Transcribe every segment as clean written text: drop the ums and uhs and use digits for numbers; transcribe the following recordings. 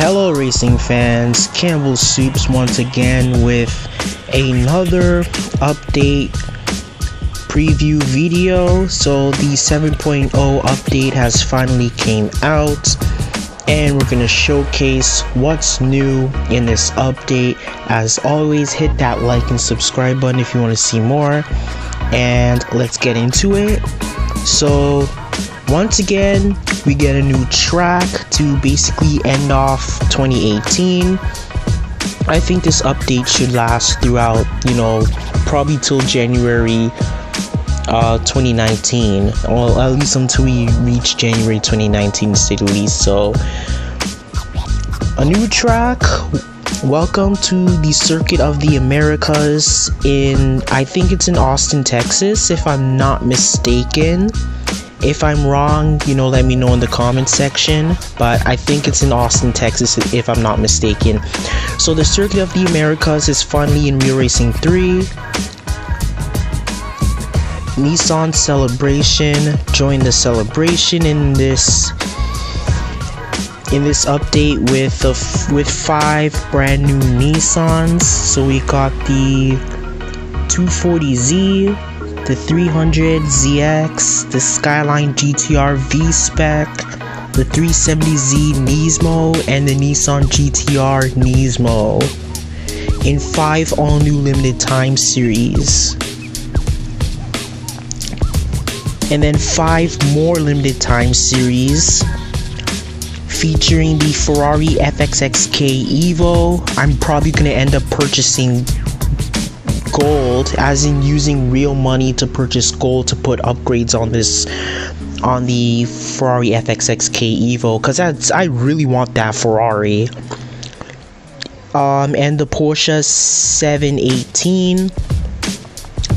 Hello racing fans, Campbell Soups once again with another update preview video. So the 7.0 update has finally came out and we're gonna showcase what's new in this update. As always, hit that like and subscribe button if you want to see more, and let's get into it. So once again, we get a new track to basically end off 2018. I think this update should last throughout, probably till January 2019, or at least until we reach January 2019 to say the least. So a new track. Welcome to the Circuit of the Americas I think it's in Austin, Texas, if I'm not mistaken. If I'm wrong, let me know in the comment section, but I think it's in Austin, Texas, if I'm not mistaken. So the Circuit of the Americas is finally in Real Racing 3. Nissan Celebration, join the celebration in this update with 5 brand new Nissans. So we got the 240Z, the 300ZX, the Skyline GT-R V-spec, the 370Z Nismo, and the Nissan GT-R Nismo in 5 all new limited time series. And then 5 more limited time series featuring the Ferrari FXXK Evo. I'm probably going to end up purchasing gold, as in using real money to purchase gold to put upgrades on the Ferrari FXXK Evo, because I really want that Ferrari. And the Porsche 718.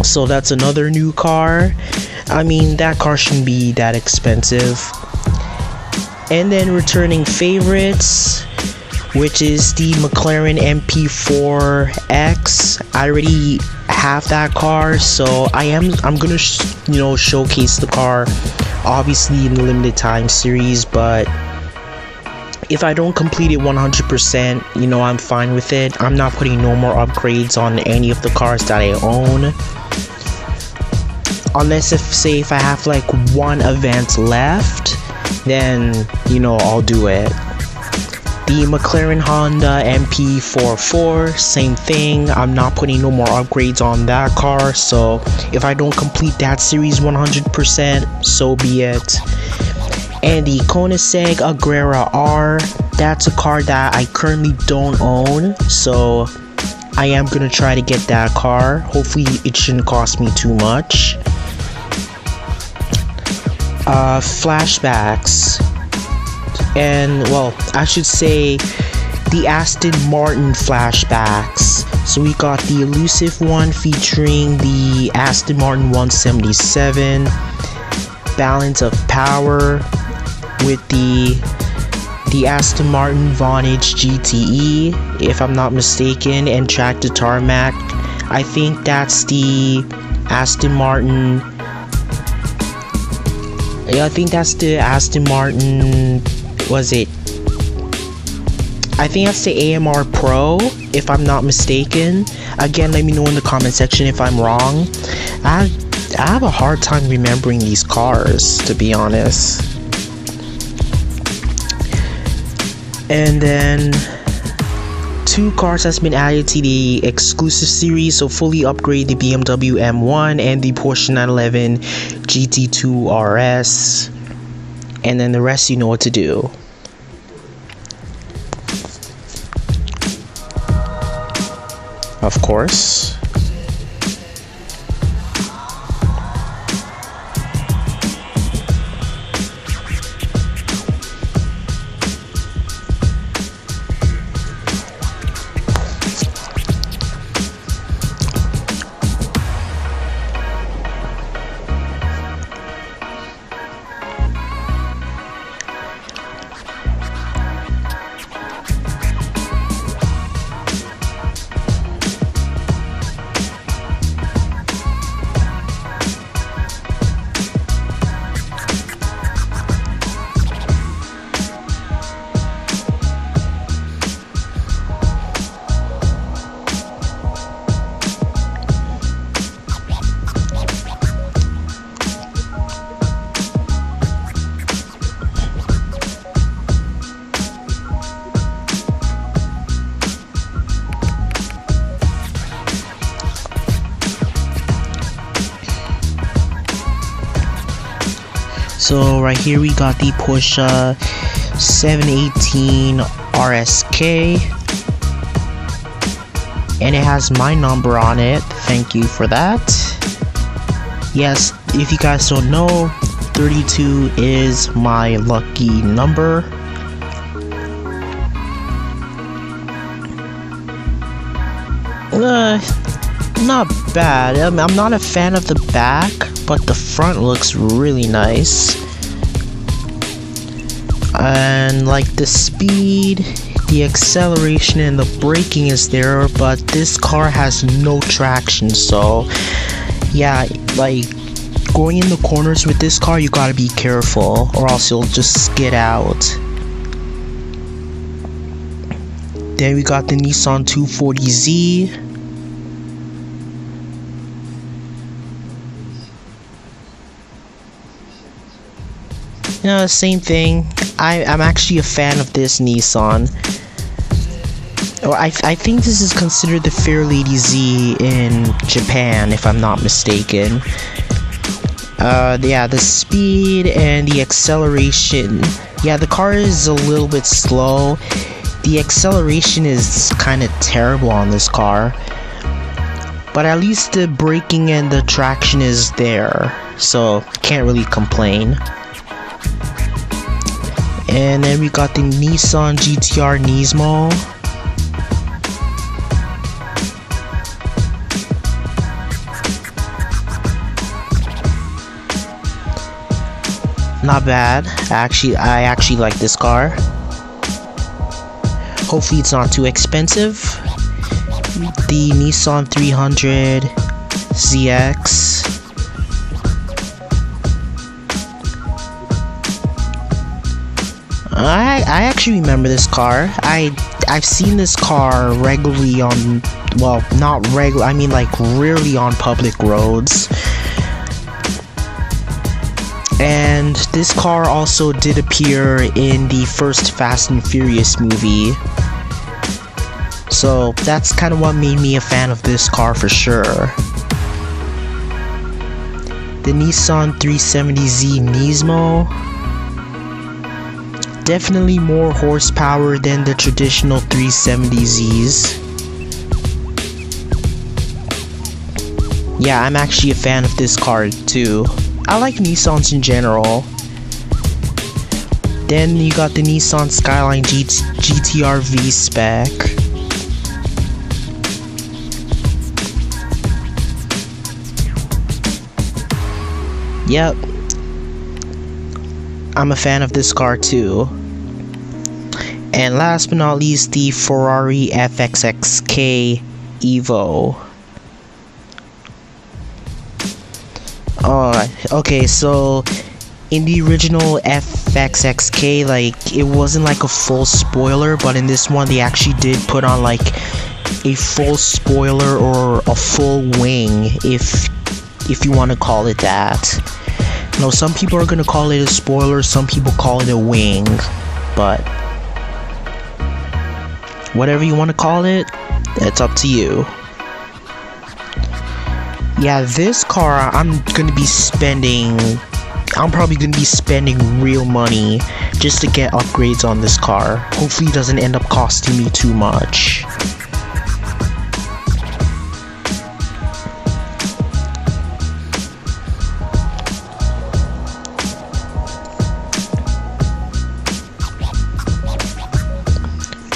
So that's another new car. I mean, that car shouldn't be that expensive. And then returning favorites, which is the McLaren MP4X. I already have that car, so I'm gonna showcase the car, obviously in the limited time series. But if I don't complete it 100%, I'm fine with it. I'm not putting no more upgrades on any of the cars that I own, unless if I have like one event left, then I'll do it. The McLaren Honda MP44, same thing. I'm not putting no more upgrades on that car, so if I don't complete that series 100%, so be it. And the Koenigsegg Agera R, that's a car that I currently don't own, so I am gonna try to get that car. Hopefully it shouldn't cost me too much. Flashbacks, and well, I should say the Aston Martin flashbacks. So we got the elusive one featuring the Aston Martin 177, balance of power with the Aston Martin Vonage GTE, if I'm not mistaken, and track to tarmac. I think that's the Aston Martin. Yeah, I think that's the Aston Martin. Was it? I think that's the AMR Pro, if I'm not mistaken. Again, let me know in the comment section if I'm wrong. I have a hard time remembering these cars, to be honest. And then 2 cars has been added to the exclusive series, so fully upgrade the BMW M1 and the Porsche 911 GT2 RS, and then the rest you know what to do. Of course. So right here we got the Porsche 718 RSK, and it has my number on it. Thank you for that. Yes, if you guys don't know, 32 is my lucky number. Not bad. I'm not a fan of the back, but the front looks really nice. And like the speed, the acceleration, and the braking is there, but this car has no traction. So yeah, like going in the corners with this car, you gotta be careful, or else you'll just skid out. Then we got the Nissan 240Z. Same thing. I'm actually a fan of this Nissan. Or I think this is considered the Fairlady Z in Japan, if I'm not mistaken. Yeah, the speed and the acceleration. Yeah, the car is a little bit slow. The acceleration is kind of terrible on this car. But at least the braking and the traction is there, so can't really complain. And then we got the Nissan GT-R Nismo. Not bad. I actually like this car. Hopefully it's not too expensive. The Nissan 300 ZX. I actually remember this car. I've seen this car regularly on, well, not regular, I mean like rarely on public roads. And this car also did appear in the first Fast and Furious movie. So that's kind of what made me a fan of this car for sure. The Nissan 370Z Nismo. Definitely more horsepower than the traditional 370Zs. Yeah, I'm actually a fan of this car too. I like Nissans in general. Then you got the Nissan Skyline GT-R V-spec. Yep, I'm a fan of this car too. And last but not least, the Ferrari FXXK Evo. Okay, so in the original FXXK, like, it wasn't like a full spoiler, but in this one they actually did put on like a full spoiler or a full wing, if you want to call it that. No, some people are gonna call it a spoiler, some people call it a wing, but whatever you want to call it, it's up to you. Yeah, this car, I'm probably gonna be spending real money just to get upgrades on this car. Hopefully it doesn't end up costing me too much.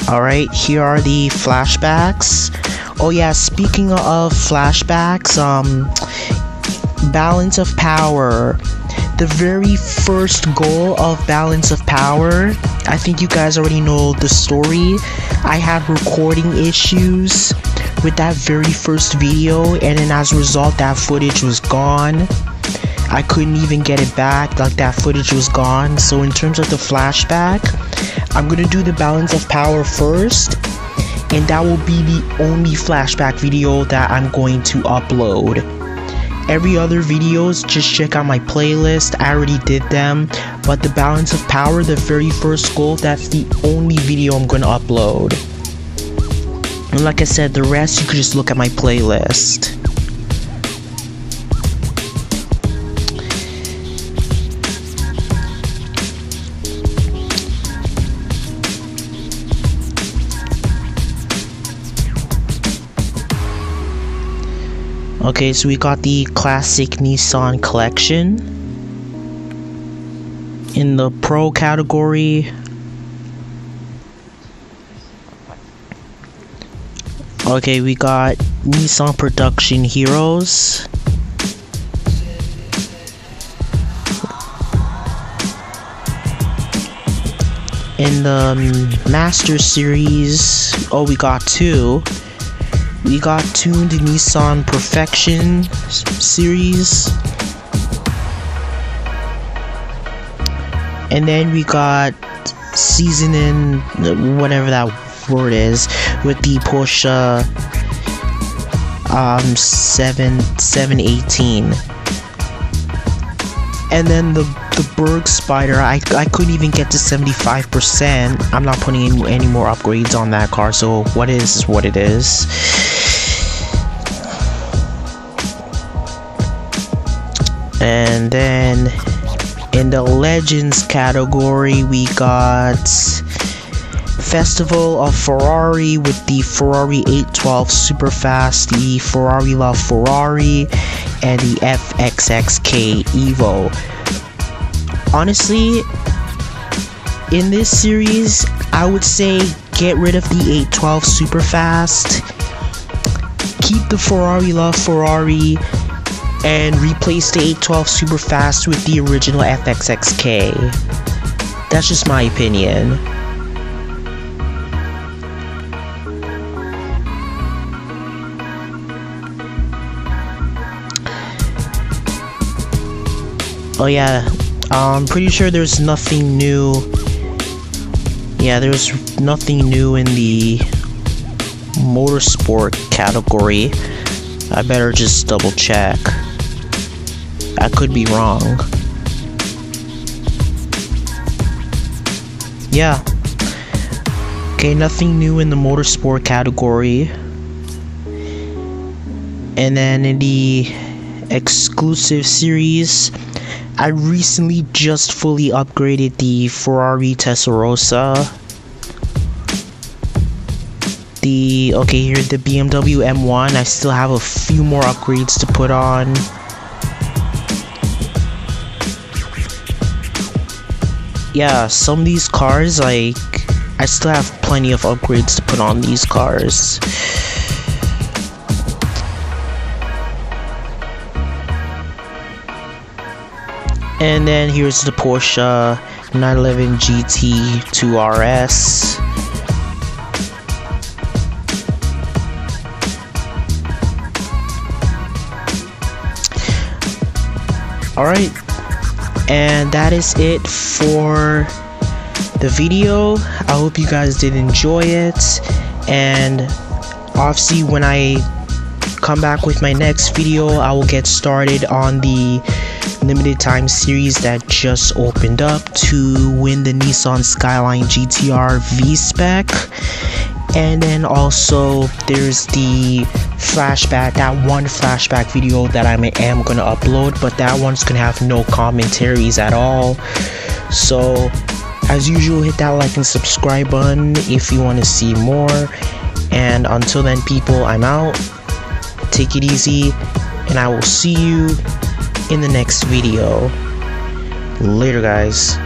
Alright, here are the flashbacks. Oh yeah, speaking of flashbacks, balance of power. The very first goal of balance of power, I think you guys already know the story. I had recording issues with that very first video, and then as a result that footage was gone. I couldn't even get it back, like that footage was gone. So in terms of the flashback, I'm gonna do the balance of power first, and that will be the only flashback video that I'm going to upload. Every other videos, just check out my playlist, I already did them, but the balance of power, the very first goal, that's the only video I'm gonna upload. And like I said, the rest you could just look at my playlist. Okay, so we got the classic Nissan collection in the Pro category. Okay, we got Nissan Production Heroes. In the Master Series, oh, we got two. We got tuned Nissan Perfection Series. And then we got seasoning, whatever that word is, with the Porsche 718. And then the Berg Spider, I couldn't even get to 75%. I'm not putting any more upgrades on that car, so what is what it is. And then in the Legends category, we got Festival of Ferrari with the Ferrari 812 Superfast, the Ferrari Love Ferrari, and the FXXK Evo. Honestly, in this series, I would say get rid of the 812 Superfast, keep the Ferrari Love Ferrari, and replace the 812 Superfast with the original FXXK. That's just my opinion. Oh yeah, I'm pretty sure there's nothing new. Yeah, there's nothing new in the motorsport category. I better just double check. I could be wrong. Yeah. Okay, nothing new in the motorsport category. And then in the exclusive series, I recently just fully upgraded the Ferrari Testarossa. Okay, here's the BMW M1. I still have a few more upgrades to put on. Yeah, some of these cars, like, I still have plenty of upgrades to put on these cars. And then here's the Porsche 911 GT-R RS. Alright, and that is it for the video. I hope you guys did enjoy it, and obviously when I come back with my next video, I will get started on the limited time series that just opened up to win the Nissan Skyline GT-R V-spec. And then also there's the flashback, that one flashback video that I am gonna upload, but that one's gonna have no commentaries at all. So as usual, hit that like and subscribe button if you want to see more. And until then, people, I'm out. Take it easy, and I will see you in the next video. Later, guys.